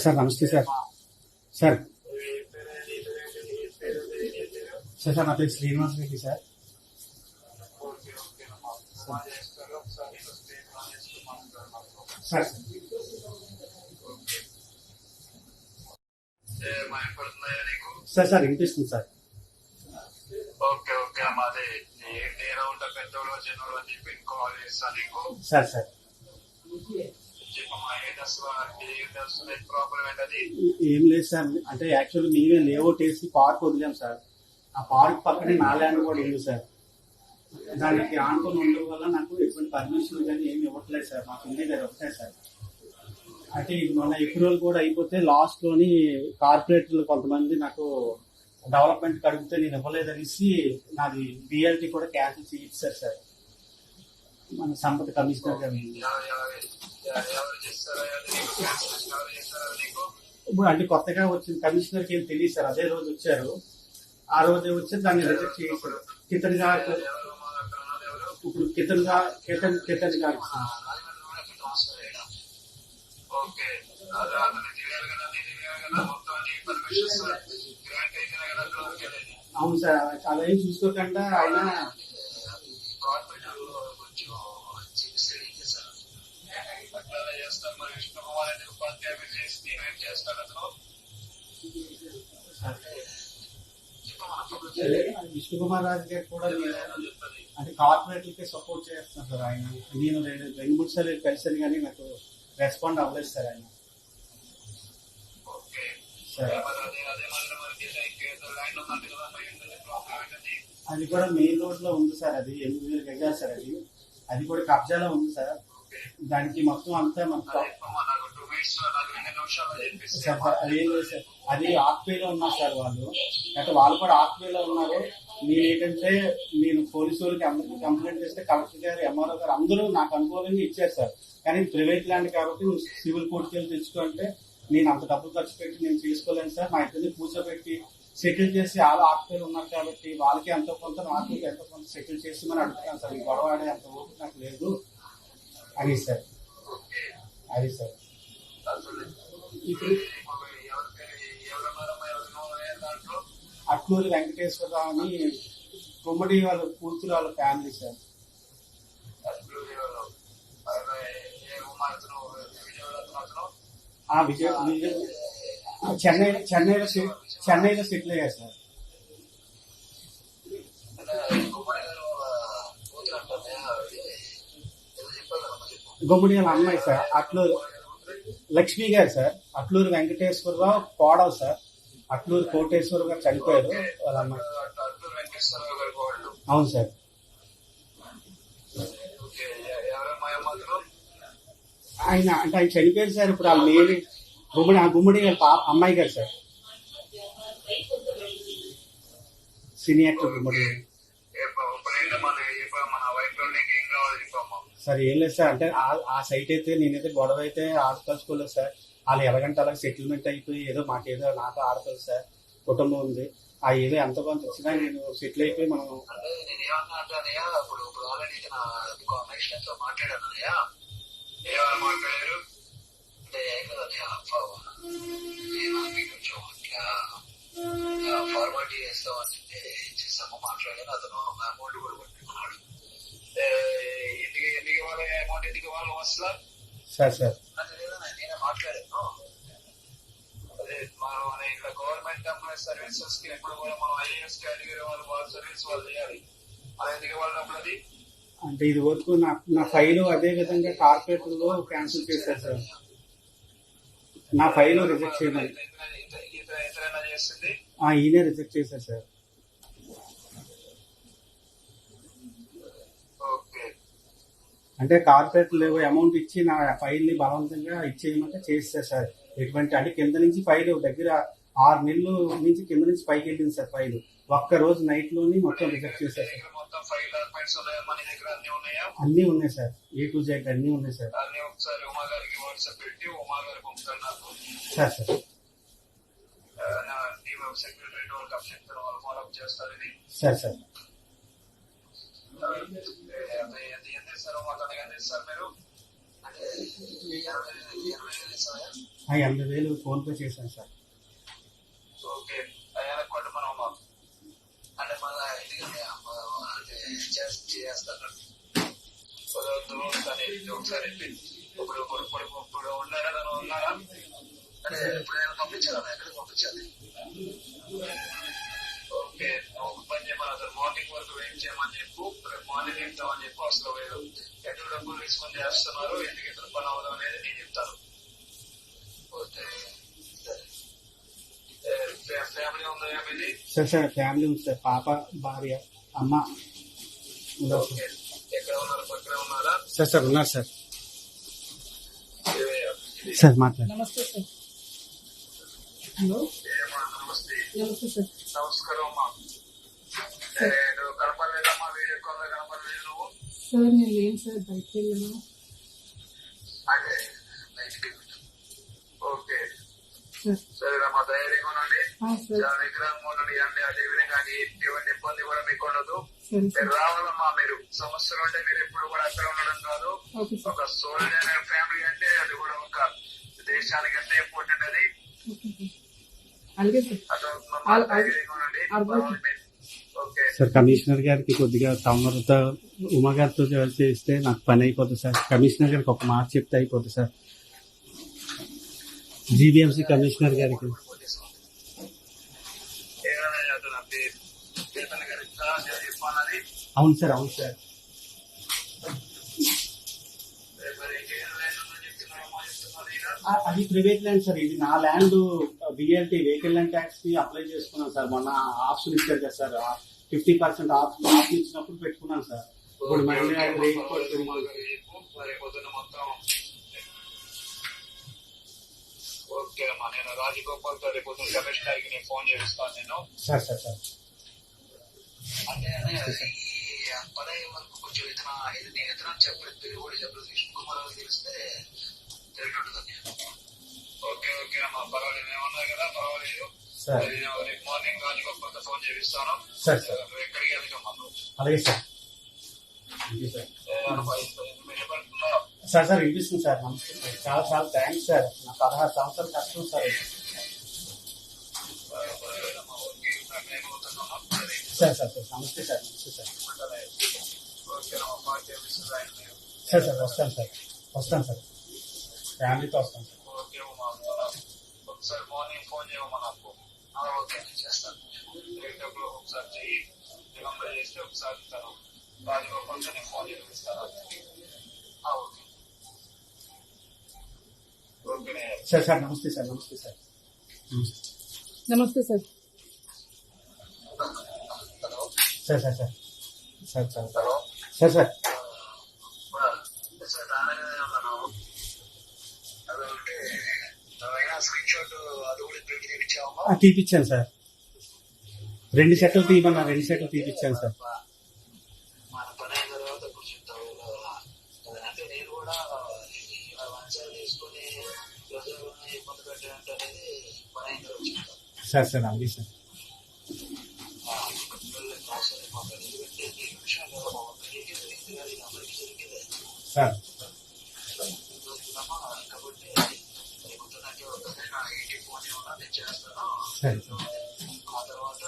Sir నమస్తే sir. Sir sir నా పేరు Srinivas Reddy sir. Sir sir sir వినిపిస్తుంది సార్. ఓకే ఓకే మాది నేను ఉంటా పెద్దోడు చిన్నోడు అని చెప్పి కాల్ చేస్తాను నీకు. సార్ సార్ ఏం లేదు సార్, అంటే యాక్చువల్లీ మేమే లేఅవుట్ వేసి పార్క్ వదిలాం సార్. ఆ పార్క్ పక్కనే నా ల్యాండ్ కూడా ఉంది సార్. దానికి ఆనుకొని ఉండడం వల్ల నాకు ఎటువంటి పర్మిషన్ కానీ ఏమి ఇవ్వట్లేదు సార్. మాకు ఉండేది ఒకటే సార్. అయితే ఇది మొన్న అప్రూవల్ కూడా అయిపోతే లాస్ట్ లోని కార్పొరేటర్లు కొంతమంది నాకు డెవలప్మెంట్ అడిగితే నేను ఇవ్వలేదనేసి నాది బిఎల్టీ కూడా క్యాన్సిల్ చేయించారు సార్ మన సంపద కమిషనర్ గారు. ఇప్పుడు అంటే కొత్తగా వచ్చిన కమిషనర్ కి ఏం తెలియదు సార్. అదే రోజు వచ్చారు, ఆ రోజే వచ్చి దాన్ని రిజెక్ట్ చేశారు. కితన్ గారు ఇప్పుడు కితన్ గారు అవును సార్. అదేం చూసుకోకుండా ఆయన విష్ణు కుమార్ రాజు గారు కూడా అంటే కార్పొరేట్లకే సపోర్ట్ చేస్తున్నారు సార్. ఆయన నేను రెండు మూడు సార్లు కలిసాను కానీ నాకు రెస్పాండ్ అవ్వలేదు సార్ ఆయన. సార్ అది కూడా మెయిన్ రోడ్ లో ఉంది సార్. అది 8,000 గజాలు సార్. అది కూడా కబ్జాలో ఉంది సార్. దానికి మొత్తం అంతా అదేం లేదు సార్. అది ఆక్వేలో ఉన్నారు సార్ వాళ్ళు. అంటే వాళ్ళు కూడా ఆక్వేలో ఉన్నారు. నేనేంటంటే నేను పోలీసు వాళ్ళకి అందరికీ కంప్లైంట్ చేస్తే కలెక్టర్ గారు, ఎంఆర్ఓ గారు అందరూ నాకు అనుకూలంగా ఇచ్చారు సార్. కానీ ప్రైవేట్ ల్యాండ్ కాబట్టి నువ్వు సివిల్ కోర్టుకి వెళ్ళి తెచ్చుకుంటే నేను అంత డబ్బులు ఖర్చు పెట్టి నేను చేసుకోలేను సార్. మా ఇద్దరిని కూర్చోబెట్టి సెటిల్ చేసి వాళ్ళు ఆక్వేలు ఉన్నారు కాబట్టి వాళ్ళకి ఎంతో కొంత నాకు ఎంతో కొంత సెటిల్ చేసి మనం అడుగుతున్నాను సార్. ఈ గొడవ ఆడే అంత ఓపిక నాకు లేదు అది సార్. అది సార్ ఇప్పుడు అట్లూరి వెంకటేశ్వరరావు అని గుమ్మడి వాళ్ళ కూతురు వాళ్ళ ఫ్యామిలీ సార్. చెన్నైలో సెటిల్ అయ్యారు సార్. గుమ్మడి వాళ్ళ అమ్మాయి సార్ అట్లూరు లక్ష్మి గారు సార్. అట్లూరు వెంకటేశ్వరరావు కోడలు సార్. అట్లూరు కోటేశ్వర గారు చనిపోయారు వాళ్ళ అమ్మాయి. అవును సార్. ఆయన అంటే ఆయన చనిపోయారు సార్. ఇప్పుడు వాళ్ళ లేని గుమ్మడి అమ్మాయి గారు సార్. సినీ యాక్టర్ గుమ్మడి సార్. ఏం లేదు సార్, అంటే ఆ సైట్ అయితే నేనైతే గొడవ అయితే ఆడకలుసుకోలేదు సార్. వాళ్ళు ఎలాగంటే అలాగే సెటిల్మెంట్ అయిపోయి ఏదో మాకేదో నాతో ఆడతారు సార్. కుటుంబం ఉంది, ఆ ఏదో ఎంత కొంత వచ్చినా నేను సెటిల్ అయిపోయి మనం ఫార్మాలిటీ చేస్తామని చేస్తాము మాట్లాడాను. అతను అమౌంట్ కూడా పట్టుకున్నాడు. ఎందుకు ఇవ్వాలి అమౌంట్, ఎందుకు ఇవ్వాలి అసలు సార్ సార్ నేనే మాట్లాడాను. అదే మన ఇక్కడ గవర్నమెంట్ ఎంప్లాయీ సర్వీసెస్ కి ఎప్పుడు కూడా మనం ఐఏఎస్ కేటగిరీ వాళ్ళ సర్వీస్ వాళ్ళు చేయాలి. అది ఎందుకు ఇవ్వాలి డబ్బులు? అది అంటే ఇది వరకు నా ఫైల్ అదే విధంగా కార్పొరేటర్ లో క్యాన్సిల్ చేశారు సార్. నా ఫైల్ రిజెక్ట్ చేయమని ఈయనే రిజెక్ట్ చేశారు సార్. అంటే కార్పొరేట్లు అమౌంట్ ఇచ్చి నా ఫైల్ ని బలవంతంగా ఇచ్చేయమంటే చేస్తారు సార్. ఎటువంటి అంటే కింద నుంచి ఫైల్ దగ్గర 6 నెలలు నుంచి కింద నుంచి పైకి వెళ్ళింది సార్. ఫైల్ ఒక్క రోజు నైట్ లోని మొత్తం రిజెక్ట్ చేశారు సార్. అన్ని ఉన్నాయి సార్, A to Z అన్ని ఉన్నాయి sir. Sir sir sir sir అతనికి ఎంత ఇస్తారు మీరు? అంటే 80,000 ఇస్తారా? 80,000 ఫోన్ పే చేశాను సార్. ఓకే, అయ్యాక కూడా మనం అంటే మళ్ళీ ఎందుకంటే అంటే చేస్తాను ఒకసారి ఇప్పుడు ఉన్నారా తను ఉన్నారా అంటే ఇప్పుడు నేను పంపించాను, ఎక్కడికి పంపించాలి? ఓకే, ఒక పని చెప్పాలి సార్, మార్నింగ్ వరకు వెయిట్ చేయమని చెప్పు, రేపు మార్నింగ్ ఇద్దామని చెప్పు. అసలు మీరు ఎక్కడ డబ్బులు తీసుకొని చేస్తున్నారు, ఎందుకు ఇతర పని అవ్వదు అనేది నేను చెప్తాను. ఓకే, ఫ్యామిలీ ఉందా మీది? సార్ ఫ్యామిలీ ఉంది సార్, పాప, భార్య, అమ్మ. ఓకే, ఎక్కడ ఉన్నారు? పక్కనే ఉన్నారా? సార్ ఉన్నారు సార్. సార్ మాట్లాడు. నమస్తే సార్. హలో, నమస్తే. నమస్తే సార్. నమస్కారం అమ్మా. నువ్వు కనపడలేదమ్మా, వీడియో కాల్ కనపడలేదు నువ్వు. సార్ నేను లేను సార్, బయటకు వెళ్ళాను. అంటే ఓకే సార్ సరేనమ్మా, ధైర్యంగా ఉండండి, సార్ చాలా విగ్రహంగా ఉండండి. అంటే అదే విధంగా ఎటువంటి ఇబ్బంది కూడా మీకు ఉండదు. సరే సార్. మీరు రావాలమ్మా, మీరు సమస్యలు అంటే మీరు ఎప్పుడు కూడా అక్కడ ఉండడం కాదు. Okay sir. ఒక సోల్జర్ ఫ్యామిలీ అంటే అది కూడా ఒక దేశానికి ఎంత ఇంపార్టెంట్ అది. Okay sir. అలాగే సార్. అర్థమవుతుందమ్మా, ధైర్యంగా ఉండండి. ఓకే సార్ కమిషనర్ గారికి కొద్దిగా తమరితో ఉమా గారితో చేస్తే నాకు పని అయిపోతుంది సార్. కమిషనర్ గారికి ఒక మాట చెప్తే అయిపోతుంది సార్. జీబీఎంసీ కమిషనర్ గారికి. అవును సార్, అవును సార్. అది ప్రైవేట్ ల్యాండ్ సార్, ఇది నా land. BLT vehicle land tax కి అప్లై చేసుకున్నాను సార్. మొన్న ఆప్షన్ ఇచ్చారు కదా సార్, 50% ఆప్షన్ ఇచ్చినప్పుడు పెట్టుకున్నాను సార్. ఇప్పుడు మళ్ళీ అది రేట్ ఓకే అమ్మా, నేను రాజగోపాల్ తో రేపు కమిషనర్ కి నేను ఫోన్ చేస్తాను నేను. సార్ సార్ సార్ అంటే ఈ పడే వరకు కొంచెం ఇతను చెప్పలేదు, కూడా చెప్పలేదు. విష్ణు కుమార్ తెలిస్తే తెలియకుంటుందండి. ఓకే ఓకే అమ్మా, పర్వాలేదు, ఏమన్నా కదా పర్వాలేదు. సార్ రేపు మార్నింగ్ రాజగోపాల్ తో ఫోన్ చేస్తాను. సార్ సార్ నువ్వు ఎక్కడికి వెళ్తామా? అలాగే సార్. సార్ సార్ వినిపిస్తుంది సార్. నమస్తే సార్, చాలా చాలా థ్యాంక్స్ సార్. నా 16 సంవత్సరాలు కష్టం సార్. సార్ సార్ సార్ నమస్తే సార్. నమస్తే సార్. సార్ సార్ వస్తాను సార్, వస్తాను సార్, ఫ్యామిలీతో వస్తాను సార్. ఒకసారి మార్నింగ్ ఫోన్ చేయమా నాకు. ఓకే నేను చేస్తాను. డబ్బులు ఒకసారి చెయ్యి, నంబర్ చేస్తే ఒకసారి ఇస్తాను. రాజగోపాల్ నేను ఫోన్ చేస్తాను. ఓకే ఓకే సార్ సార్ నమస్తే సార్. నమస్తే సార్. నమస్తే sir. Hello sir sir sir sir sir hello sir sir sir రానగానే ఉన్నాను. అదొకటి నువ్వైనా స్క్రీన్ షాట్ అది కూడా ప్రింట్ చేయించావమ్మా? తీపిచ్చాను సార్. 2 సెట్లు తీయమన్నా, 2 సెట్లు తీపిచ్చాను సార్. మన పని అయిన తర్వాత ఇప్పుడు చెప్తావు. అంటే నేను కూడా ఇలా వంచాలు తీసుకుని ప్రజలను ఇబ్బంది పెట్టాలంటే అనేది పని అయిన తర్వాత చెప్తాను. సార్ సార్ అలాగే సార్. ఎందుకంటే ఈ విషయంలో పెళ్లికి జరిగింది కానీ అందరికీ జరిగేది సార్ కాబట్టి ఇంటి ఫోన్ ఏమన్నా నేను చేస్తాను. సరే ఆ తర్వాత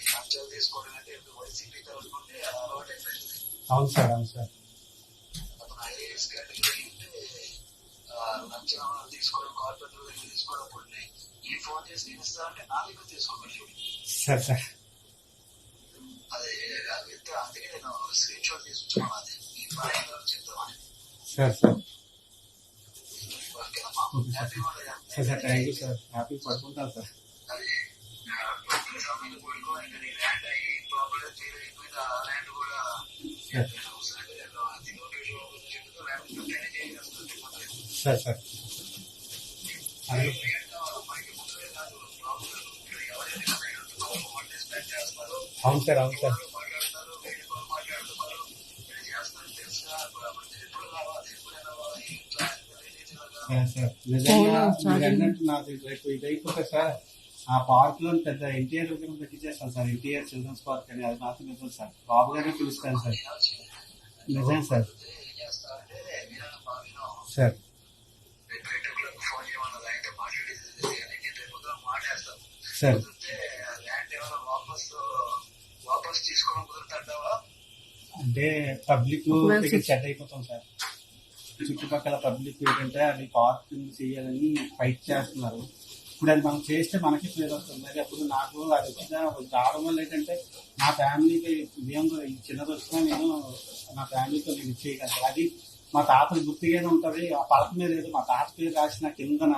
ఈ లంచాలు తీసుకోవడం అంటే ఇప్పుడు వైసీపీ తరఫుకుంటే అలవాటు అయిపోయింది. అవును సార్, అవును సార్. అతను ఐఏఎస్ కేటగిరీ అంటే లంచం తీసుకోవడం, కార్పొరేటర్ దగ్గర తీసుకోవడం కూడా ఈ ఫోన్ చేసి నేను ఇస్తా అంటే నా దగ్గర తీసుకోగలరు. సార్ సార్ అది అందుకే నేను స్క్రీన్ షాట్ తీసుకున్నాను. అది ఈ పని చెప్తామని. సార్ సార్ ఓకేనమ్మా, happy sir sir thank you sir. Happy పడుకుంటాను సార్. అది సమయంలో కొడుకో ఇంకా నీ ల్యాండ్ అయ్యి ప్రాపర్గా క్లియర్ అయిపోయింది. ఆ ల్యాండ్ కూడా సార్ సార్ అలాగే అవును సార్, అవును సార్. సార్ నిజంగా మీరు అన్నట్టు నాకు రేపు ఇదైపోతే సార్ ఆ పార్క్ లో పెద్ద ఎన్టీఆర్ విగ్రహం పెట్టించేస్తాను సార్. ఎన్టీఆర్ చిల్డ్రన్స్ పార్క్ అని, అది మాత్రం నిజం సార్. బాబు గారిని పిలుస్తాను సార్. నిజం సార్. సార్ రేపు 8 o'clock ఫోన్ చేయమన్నది ఆయనతో మాట్లాడేది కానీ నేను రేపు పొద్దున మాట్లాడతాను. సార్ కుదిరితే ల్యాండ్ ఏమైనా వాపస్ తీసుకోవడం కుదురుతుంటావా? అంటే పబ్లిక్ దగ్గర సెట్ అయిపోతాం సార్. చుట్టుపక్కల పబ్లిక్ ఏంటంటే అది పార్కింగ్ చేయాలని ఫైట్ చేస్తున్నారు. ఇప్పుడు అది మనం చేస్తే మనకి పేరు వస్తుంది. అది అప్పుడు నాకు అది వచ్చిన రావడం వల్ల ఏంటంటే నా ఫ్యామిలీకి ఇదేం చిన్నది వచ్చినా నేను నా ఫ్యామిలీతో నేను ఇచ్చేయగలను. అది మా తాతలు గుర్తుగానే ఉంటుంది. ఆ పలక మీద ఏదో మా తాత పేరు రాసిన కిందన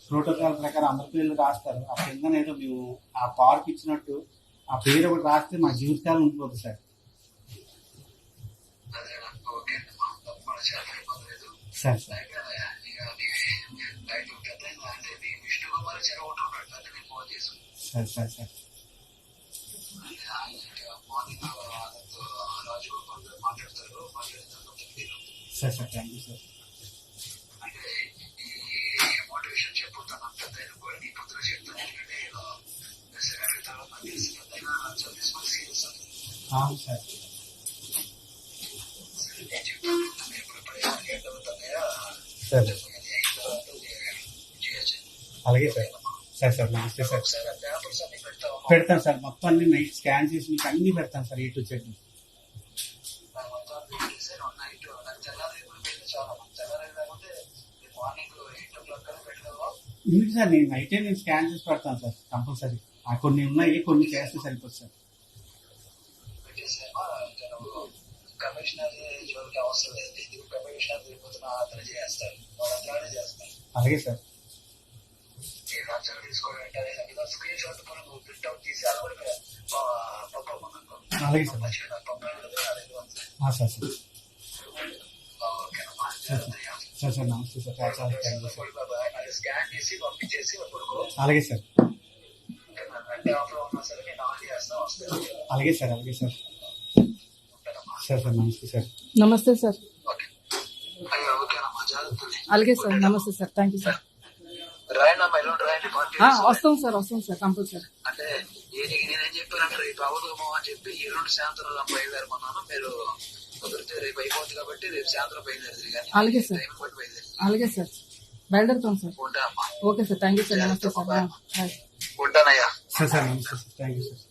ప్రోటోకాల్ ప్రకారం అందరి పేర్లు రాస్తారు. ఆ కిందన ఏదో మేము ఆ పార్క్ ఇచ్చినట్టు ఆ పేరు ఒకటి రాస్తే మా జీవితకాలం ఉండిపోతుంది సార్. అదేనా? ఓకే అమ్మా, తప్పకుండా చాలా ఇబ్బంది లేదు. సార్ సార్ అయితే ఇక రైతు పెద్ద అంటే మీ విష్ణు కుమార్ చెరువు ఉంటున్నాడు అంటే నేను ఫోన్ చేసుకున్నాను. సార్ సార్ మార్నింగ్ రాజగోపాల్ గారు మాట్లాడతారు. మాట్లాడిన తర్వాత sir sir thank you sir. అంటే ఈ మోటివేషన్ చెప్పుతాను పెద్ద కూడా నీ పొద్దున చెప్తాను. ఎందుకంటే సెకండరీ తర్వాత నాకు తెలిసి పెద్దగా చదివించుకొని సీరియస్ అవును సార్ నేను చెప్తాను. ఎప్పుడెప్పుడు ఏం అవుతున్నాయా సార్ చేయొచ్చు. అలాగే సార్. సార్ సార్ నమస్తే సార్. ఒకసారి ఆ పేపర్స్ అన్ని పెడతాము. పెడతాను సార్. మొత్తం అన్ని నైట్ స్కాన్ చేసి మీకు అన్ని పెడతాను sir. A to Z. Night నాకు తెల్లారి పెడితే చాలా తెల్లారి లేకపోతే మార్నింగ్ 8 o'clock కల్లా పెట్టగలవా? ఉంది సార్. నేను నైటే నేను స్కాన్ చేసి పెడతాను సార్ కంపల్సరీ. కొన్ని ఉన్నాయి, కొన్ని చేస్తే సరిపోతుంది సార్. పెట్టేసేమా కమిషనర్ జోలికి అవసరం లేదు. ఇది కమిషనర్ తిరుగుతున్న అతను చేస్తాడు, వాళ్ళందరూ చేస్తారు. అలాగే సార్. ఈ లంచాలు తీసుకోవడం అంటే స్క్రీన్ షాట్ మనం ప్రింట్ అవుట్ తీసి అది కూడా పంపమన్నాను. అలాగే సార్. మంచిగా పంపలేదు సార్ సార్ ఓకేనమ్మా. సార్ సార్ నమస్తే సార్. చాలా చాలా థ్యాంక్ యూ సార్. స్కాన్ చేసి పంపించేసి కొడుకు అలాగే సార్. అంటే ఆఫ్లో ఉన్నా సరే నేను ఆన్ చేస్తా వస్తాను. అలాగే సార్. అలాగే సార్. ఉంటానమ్మా. సార్ సార్ నమస్తే సార్. నమస్తే సార్. ఓకే అయ్యో ఓకేనమ్మా, జాగ్రత్త. అలాగే సార్. నమస్తే సార్. Thank you sir. రాయండమ్మా, ఎల్లుండి రాయండి పార్టీ. వస్తాం సార్ కంపల్సరీ. అంటే నేనేం చెప్పానంటే రేపు అవధమో అని చెప్పి ఈ 2 సాయంత్రం బయలుదేరమన్నాను. మీరు కుదిరితే రేపు అయిపోతుంది కాబట్టి రేపు సాయంత్రం బయలుదేరి కానీ అలాగే సార్. టైం బట్టి బయలుదేరి. అలాగే సార్. బయలుదేరుతాం సార్. ఉంటానమ్మా. Okay sir. Thank you sir. నమస్తే సార్. బాయ్. ఉంటానయ్యా. సార్ సార్ నమస్తే సార్. Thank you sir.